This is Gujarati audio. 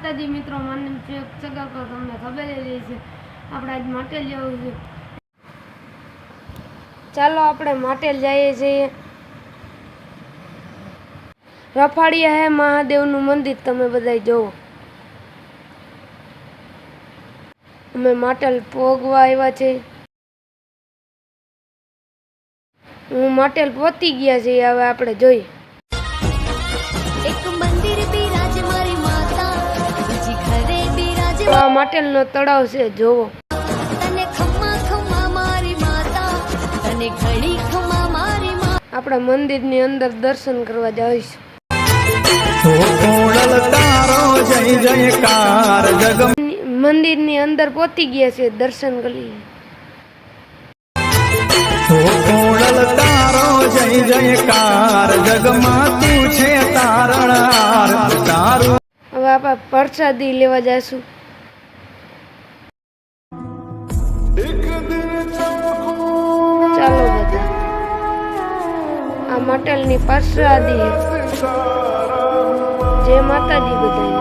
માતાજી મિત્રો, મારું નામ છે સગરકર, તમને ખબર જ છે આપણે આજ માટેલ જવું છે। ચાલો આપણે માટેલ જઈએ છીએ। રફાડિયા હે મહાદેવનું મંદિર, તમે બધા જોવો। અમે માટેલ ભોગવા આવ્યા છે। હું માટેલ પહોંચી ગયા છે, હવે આપણે જોઈએ। એક મંદિર બિરાજ મારી માતા, બીજી ઘરે બિરાજ આ માટેલનો તળાવ છે, જોવો। તને ખમ્મા ખમ્મા મારી માતા, તને ઘડી ખમ્મા મારી માતા। આપણે મંદિરની અંદર દર્શન કરવા જઈશું। મંદિરની અંદર પહોંચી ગયા છે, દર્શન કરી। હવે આપણે પ્રસાદી લેવા જઈશું। ચાલો બધા, આ માટેલની પ્રસાદી જય માતાજી બધાને।